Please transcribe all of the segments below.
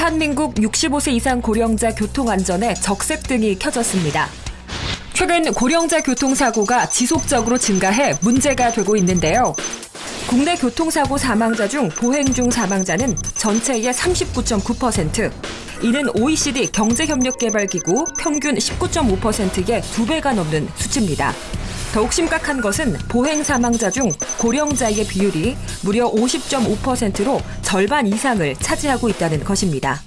대한민국 65세 이상 고령자 교통안전에 적색등이 켜졌습니다. 최근 고령자 교통사고가 지속적으로 증가해 문제가 되고 있는데요. 국내 교통사고 사망자 중 보행 중 사망자는 전체의 39.9%, 이는 OECD 경제협력개발기구 평균 19.5%의 2배가 넘는 수치입니다. 더욱 심각한 것은 보행 사망자 중 고령자의 비율이 무려 50.5%로 절반 이상을 차지하고 있다는 것입니다.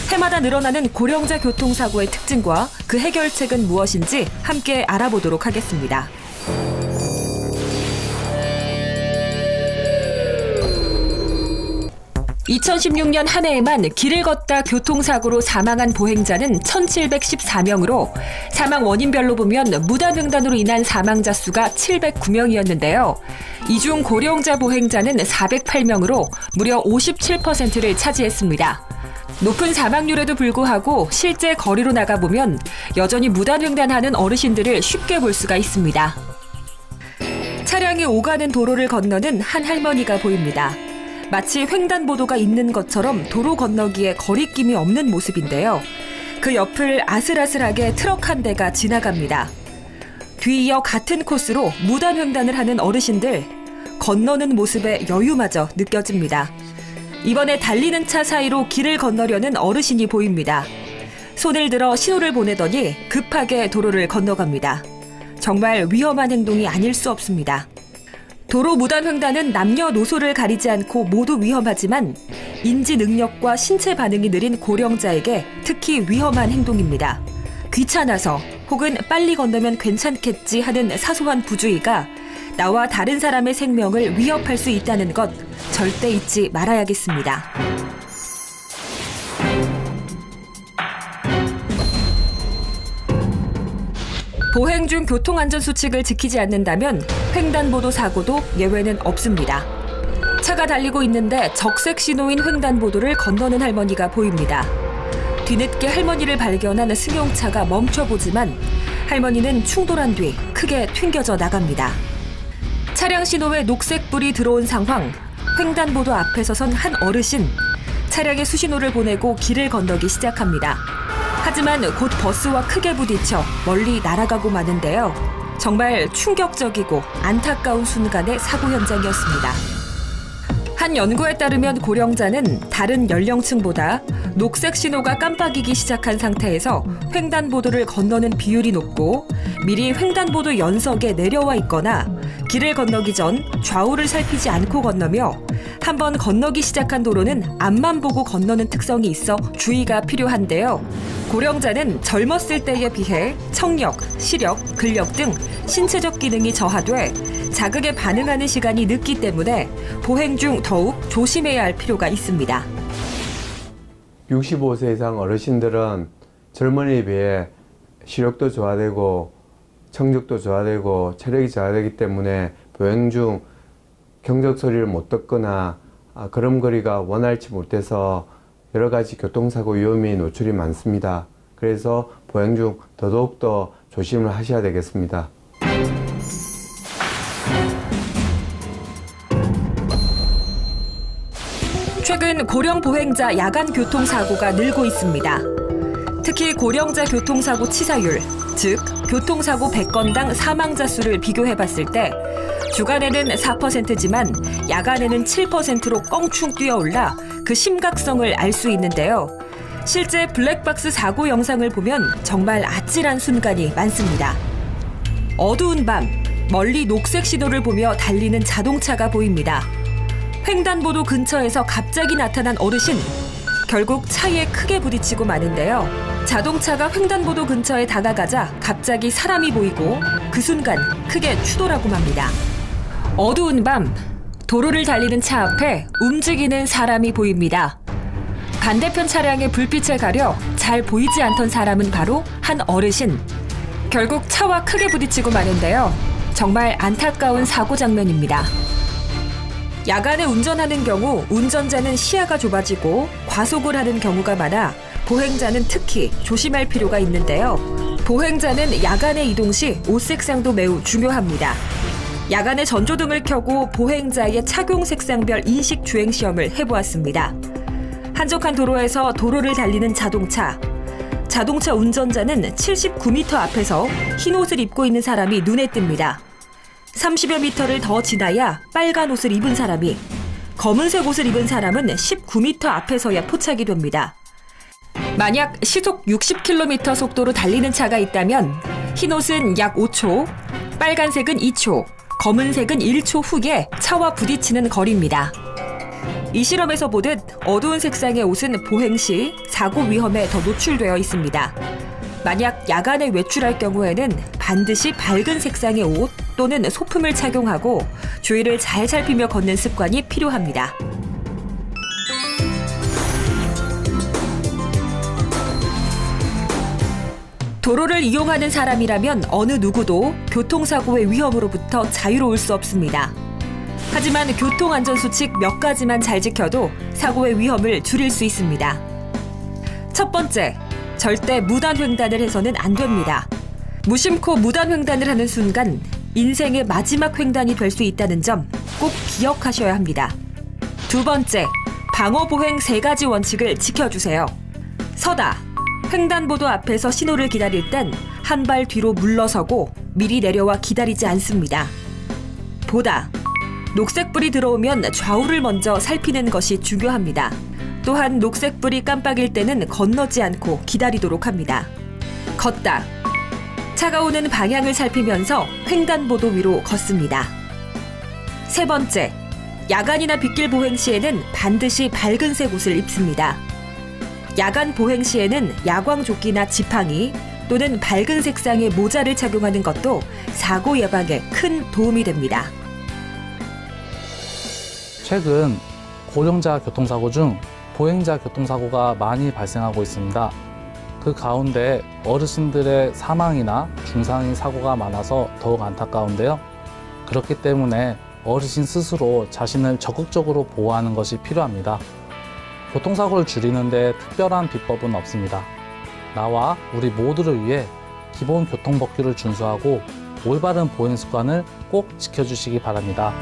해마다 늘어나는 고령자 교통사고의 특징과 그 해결책은 무엇인지 함께 알아보도록 하겠습니다. (2016년) 한 해에만 길을 걷다 교통사고로 사망한 보행자는 1,714명으로 사망 원인별로 보면 무단횡단으로 인한 사망자 수가 709명이었는데요. 이 중 고령자 보행자는 408명으로 무려 57%를 차지했습니다. 높은 사망률에도 불구하고 실제 거리로 나가보면 여전히 무단횡단하는 어르신들을 쉽게 볼 수가 있습니다. 차량이 오가는 도로를 건너는 한 할머니가 보입니다. 마치 횡단보도가 있는 것처럼 도로 건너기에 거리낌이 없는 모습인데요. 그 옆을 아슬아슬하게 트럭 한 대가 지나갑니다. 뒤이어 같은 코스로 무단 횡단을 하는 어르신들, 건너는 모습에 여유마저 느껴집니다. 이번에 달리는 차 사이로 길을 건너려는 어르신이 보입니다. 손을 들어 신호를 보내더니 급하게 도로를 건너갑니다. 정말 위험한 행동이 아닐 수 없습니다. 도로 무단 횡단은 남녀노소를 가리지 않고 모두 위험하지만 인지 능력과 신체 반응이 느린 고령자에게 특히 위험한 행동입니다. 귀찮아서 혹은 빨리 건너면 괜찮겠지 하는 사소한 부주의가 나와 다른 사람의 생명을 위협할 수 있다는 것 절대 잊지 말아야겠습니다. 보행 중 교통안전수칙을 지키지 않는다면 횡단보도 사고도 예외는 없습니다. 차가 달리고 있는데 적색 신호인 횡단보도를 건너는 할머니가 보입니다. 뒤늦게 할머니를 발견한 승용차가 멈춰보지만 할머니는 충돌한 뒤 크게 튕겨져 나갑니다. 차량 신호에 녹색불이 들어온 상황, 횡단보도 앞에 서선 한 어르신, 차량의 수신호를 보내고 길을 건너기 시작합니다. 하지만 곧 버스와 크게 부딪혀 멀리 날아가고 마는데요. 정말 충격적이고 안타까운 순간의 사고 현장이었습니다. 한 연구에 따르면 고령자는 다른 연령층보다 녹색 신호가 깜빡이기 시작한 상태에서 횡단보도를 건너는 비율이 높고 미리 횡단보도 연석에 내려와 있거나 길을 건너기 전 좌우를 살피지 않고 건너며 한번 건너기 시작한 도로는 앞만 보고 건너는 특성이 있어 주의가 필요한데요. 고령자는 젊었을 때에 비해 청력, 시력, 근력 등 신체적 기능이 저하돼 자극에 반응하는 시간이 늦기 때문에 보행 중 더욱 조심해야 할 필요가 있습니다. 65세 이상 어르신들은 젊은이에 비해 시력도 저하되고 청력도 저하되고 체력이 저하되기 때문에 보행 중 경적 소리를 못 듣거나 걸음걸이가 원활치 못해서 여러 가지 교통사고 위험이 노출이 많습니다. 그래서 보행 중 더더욱더 조심을 하셔야 되겠습니다. 최근 고령 보행자 야간 교통사고가 늘고 있습니다. 특히 고령자 교통사고 치사율, 즉 교통사고 100건당 사망자 수를 비교해봤을 때 주간에는 4%지만 야간에는 7%로 껑충 뛰어올라 그 심각성을 알 수 있는데요. 실제 블랙박스 사고 영상을 보면 정말 아찔한 순간이 많습니다. 어두운 밤, 멀리 녹색 신호를 보며 달리는 자동차가 보입니다. 횡단보도 근처에서 갑자기 나타난 어르신, 결국 차에 크게 부딪히고 마는데요. 자동차가 횡단보도 근처에 다가가자 갑자기 사람이 보이고 그 순간 크게 추돌하고 맙니다. 어두운 밤, 도로를 달리는 차 앞에 움직이는 사람이 보입니다. 반대편 차량의 불빛에 가려 잘 보이지 않던 사람은 바로 한 어르신. 결국 차와 크게 부딪히고 마는데요. 정말 안타까운 사고 장면입니다. 야간에 운전하는 경우 운전자는 시야가 좁아지고 과속을 하는 경우가 많아 보행자는 특히 조심할 필요가 있는데요. 보행자는 야간에 이동 시 옷 색상도 매우 중요합니다. 야간에 전조등을 켜고 보행자의 착용 색상별 인식 주행 시험을 해보았습니다. 한적한 도로에서 도로를 달리는 자동차. 자동차 운전자는 79m 앞에서 흰 옷을 입고 있는 사람이 눈에 띕니다. 30여 미터를 더 지나야 빨간 옷을 입은 사람이, 검은색 옷을 입은 사람은 19m 앞에서야 포착이 됩니다. 만약 시속 60km 속도로 달리는 차가 있다면 흰 옷은 약 5초, 빨간색은 2초, 검은색은 1초 후에 차와 부딪히는 거리입니다. 이 실험에서 보듯 어두운 색상의 옷은 보행 시 사고 위험에 더 노출되어 있습니다. 만약 야간에 외출할 경우에는 반드시 밝은 색상의 옷 또는 소품을 착용하고 주위를 잘 살피며 걷는 습관이 필요합니다. 도로를 이용하는 사람이라면 어느 누구도 교통사고의 위험으로부터 자유로울 수 없습니다. 하지만 교통안전수칙 몇 가지만 잘 지켜도 사고의 위험을 줄일 수 있습니다. 첫 번째, 절대 무단횡단을 해서는 안 됩니다. 무심코 무단횡단을 하는 순간 인생의 마지막 횡단이 될 수 있다는 점 꼭 기억하셔야 합니다. 두 번째, 방어보행 3가지 원칙을 지켜주세요. 서다. 횡단보도 앞에서 신호를 기다릴 땐 한 발 뒤로 물러서고 미리 내려와 기다리지 않습니다. 보다. 녹색불이 들어오면 좌우를 먼저 살피는 것이 중요합니다. 또한 녹색불이 깜빡일 때는 건너지 않고 기다리도록 합니다. 걷다. 차가 오는 방향을 살피면서 횡단보도 위로 걷습니다. 세 번째, 야간이나 빗길 보행 시에는 반드시 밝은색 옷을 입습니다. 야간 보행 시에는 야광조끼나 지팡이 또는 밝은 색상의 모자를 착용하는 것도 사고 예방에 큰 도움이 됩니다. 최근 고령자 교통사고 중 보행자 교통사고가 많이 발생하고 있습니다. 그 가운데 어르신들의 사망이나 중상인 사고가 많아서 더욱 안타까운데요. 그렇기 때문에 어르신 스스로 자신을 적극적으로 보호하는 것이 필요합니다. 교통사고를 줄이는데 특별한 비법은 없습니다. 나와 우리 모두를 위해 기본 교통법규를 준수하고 올바른 보행 습관을 꼭 지켜주시기 바랍니다.